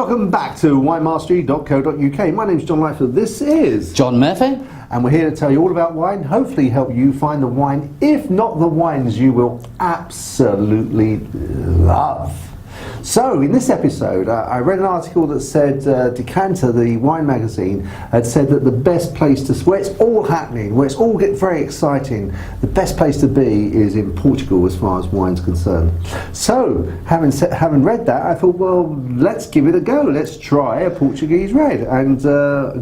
Welcome back to winemastery.co.uk. My name's John Lightfield. This is John Murphy. And we're here to tell you all about wine, hopefully help you find the wine, if not the wines you will absolutely love. So, in this episode, I read an article that said Decanter, the wine magazine, had said that the best place to, where it's all happening, where it's all getting very exciting, the best place to be is in Portugal as far as wine's concerned. So, having read that, I thought, well, let's give it a go. Let's try a Portuguese red. And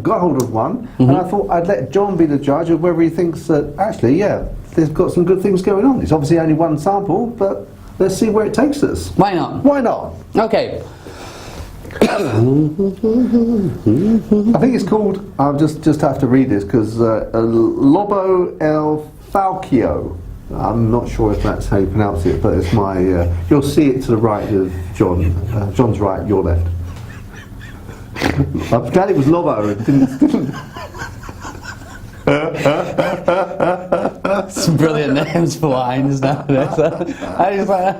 got hold of one, and I thought I'd let John be the judge of whether he thinks that, actually, yeah, they've got some good things going on. It's obviously only one sample, but let's see where it takes us. Why not? Why not? Okay. I think it's called, I'll just have to read this because Lobo El Falquio. I'm not sure if that's how you pronounce it, but it's my, you'll see it to the right of John. John's right, your left. I'm glad it was Lobo. It didn't Some brilliant names for wines nowadays. I just like,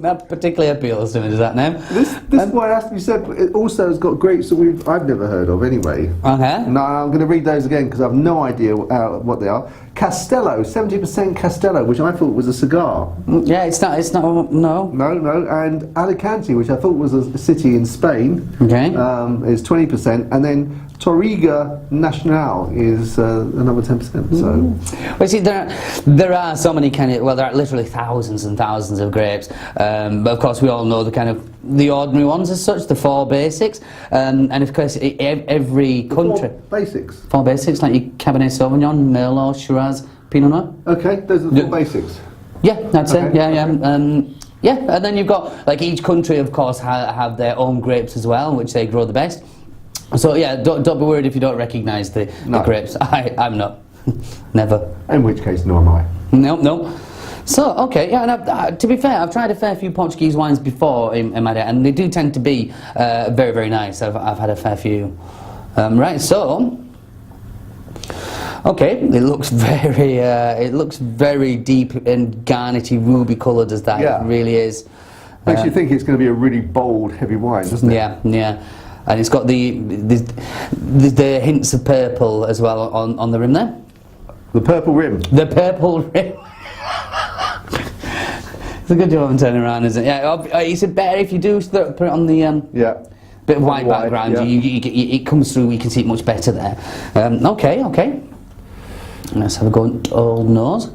that particularly appeals to me. Does that name? This wine has to be said. It also has got grapes that I've never heard of anyway. Okay. No, I'm going to read those again because I've no idea what they are. Castello, 70% Castello, which I thought was a cigar. Yeah, it's not. No. No. And Alicante, which I thought was a city in Spain. Okay. Is 20%, and then Torriga Nacional is another 10%. So, well, see, there are so many there are literally thousands and thousands of grapes. But of course, we all know the ordinary ones as such, the four basics, and of course, every country. Four basics, like your Cabernet Sauvignon, Merlot, Shiraz, Pinot Noir. Okay, those are the four basics. Yeah, that's it. Yeah. Yeah. And then you've got, like, each country, of course, have their own grapes as well, which they grow the best. So yeah, don't be worried if you don't recognise the grapes. I'm not. Never. In which case, nor am I. No. So, okay, yeah, and to be fair, I've tried a fair few Portuguese wines before in my day, and they do tend to be very, very nice. I've had a fair few. Right, so, okay, it looks very deep and garnety, ruby coloured as that. Yeah. It really is. Makes you think it's going to be a really bold, heavy wine, doesn't it? Yeah. And it's got the hints of purple as well on the rim there. The purple rim. The purple rim. It's a good job of turning around, isn't it? Yeah, it's better if you do put it on the bit of white background. Yeah. It comes through. You can see it much better there. Okay. Let's have a go at Old Nose.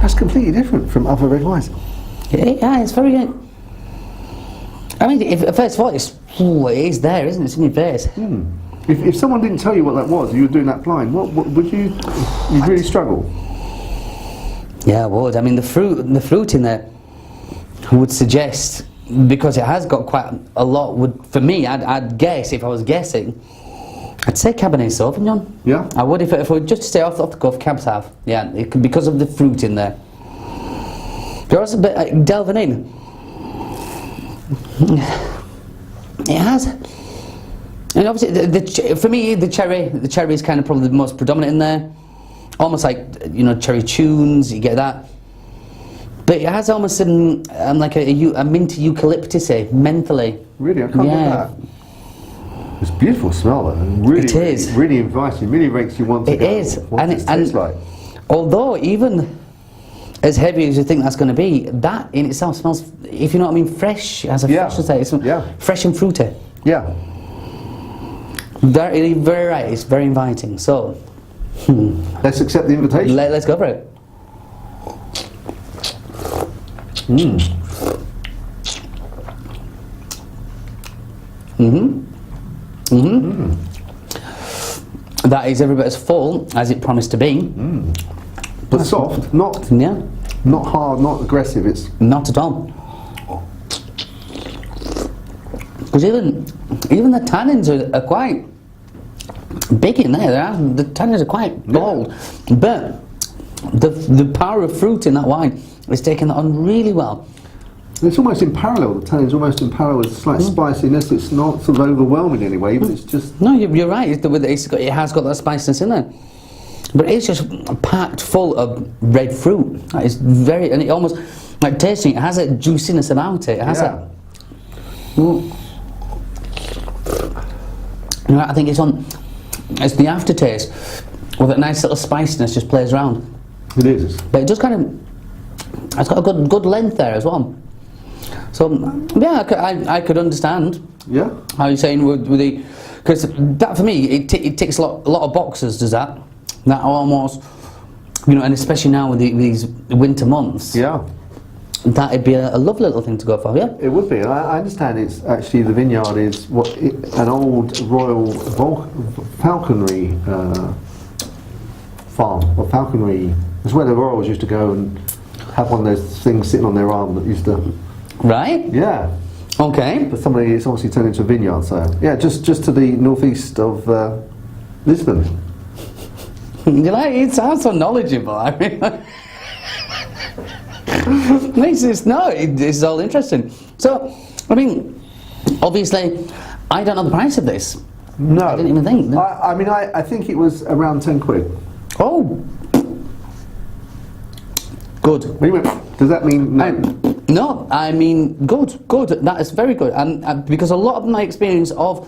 That's completely different from other red wines. Yeah, it's very good. I mean, first of all, it is there, isn't it? It's in your face. If someone didn't tell you what that was, you were doing that blind, what would you'd really struggle? Yeah, I would. I mean, the fruit in there would suggest, because it has got quite a lot, for me, I'd guess, if I was guessing, I'd say Cabernet Sauvignon. Yeah? I would, if I would just stay off the cuff, Cabs have. Yeah, because of the fruit in there. You're also a bit delving in. It has, and obviously for me the cherry is kind of probably the most predominant in there, almost like cherry tunes. You get that, but it has almost like a minty eucalyptus, mentally. Really, I can't get that. It's a beautiful smell though. Really, it is really inviting. Really makes you want to. It is, what it tastes like. Although even as heavy as you think that's going to be, that in itself smells, if you know what I mean, fresh. It has a fresh taste. Fresh and fruity. Yeah. Very, very right. It's very inviting. So, let's accept the invitation. Let's go for it. That is every bit as full as it promised to be. But soft, not hard, not aggressive. It's not at all. Because even the tannins are quite big in there. The tannins are quite bold, but the power of fruit in that wine is taking that on really well. It's almost in parallel. The tannin's almost in parallel with slight spiciness. It's not sort of overwhelming anyway, but it's just... No, you're right. It has got that spiciness in there. But it's just packed full of red fruit. It's very... And it almost... Like tasting, it has a juiciness about it. It has a... You know, I think it's the aftertaste with that nice little spiciness just plays around. It is. But it just kind of, it's got a good length there as well. So yeah, I could understand. Yeah. How you're saying with the, because that for me it ticks a lot of boxes. Does that? That almost, you know, and especially now with these winter months. Yeah. That'd be a lovely little thing to go for, yeah? It would be. And I understand it's actually the vineyard is an old royal falconry farm, or falconry. It's where the royals used to go and have one of those things sitting on their arm that used to. Right? Yeah. Okay. But somebody, it's obviously turned into a vineyard, so yeah, just to the northeast of Lisbon. You like, it sounds so knowledgeable. I mean, it's all interesting. So, I mean, obviously, I don't know the price of this. No. I didn't even think. No. I think it was around 10 quid. Oh. Good. Does that mean no? No, I mean good. That is very good, and because a lot of my experience of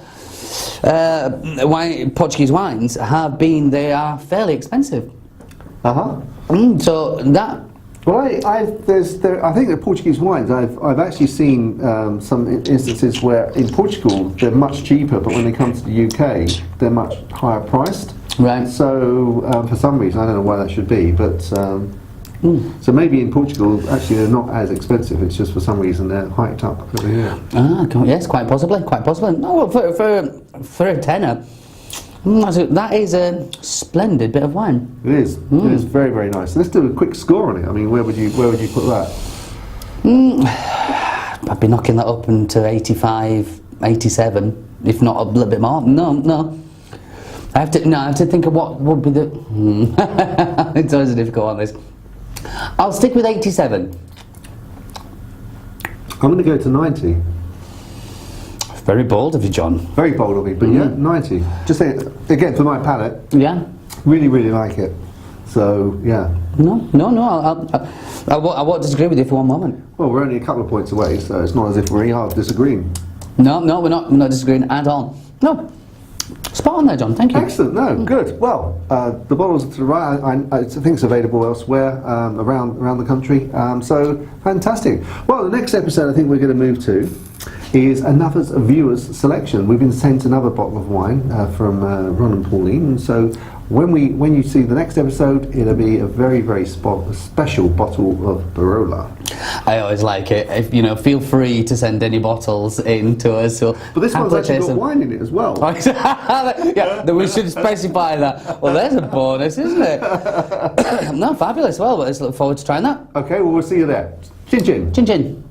Portuguese wines have been they are fairly expensive. So that. Well, I think the Portuguese wines. I've actually seen some instances where in Portugal they're much cheaper, but when they come to the UK they're much higher priced. Right. So for some reason I don't know why that should be, but. So maybe in Portugal, actually, they're not as expensive. It's just for some reason they're hiked up over here. Yes, quite possibly. No, well, for a tenner, that is a splendid bit of wine. It is. It is very, very nice. Let's do a quick score on it. I mean, where would you put that? I'd be knocking that up into 85, 87, if not a little bit more. No. I have to think of what would be the. It's always a difficult one. This. I'll stick with 87. I'm going to go to 90. Very bold of you, John. Very bold of me, but yeah, 90. Just say it again for my palate. Yeah. Really, really like it. So yeah. No. I won't disagree with you for one moment. Well, we're only a couple of points away, so it's not as if we are disagreeing. No, we're not disagreeing at all. No. Spot on there, John. Thank you. Excellent. No, good. Well, the bottles to the right, I think it's available elsewhere around the country. So fantastic. Well, the next episode I think we're going to move to is another viewer's selection. We've been sent another bottle of wine from Ron and Pauline. And so when you see the next episode, it'll be a very, very special bottle of Barolo. I always like it. If, feel free to send any bottles in to us. So but this one's actually got wine in it as well. Yeah, we should specify that. Well, there's a bonus, isn't it? No, fabulous. Well, let's look forward to trying that. Okay, well, we'll see you there. Chin chin. Chin chin.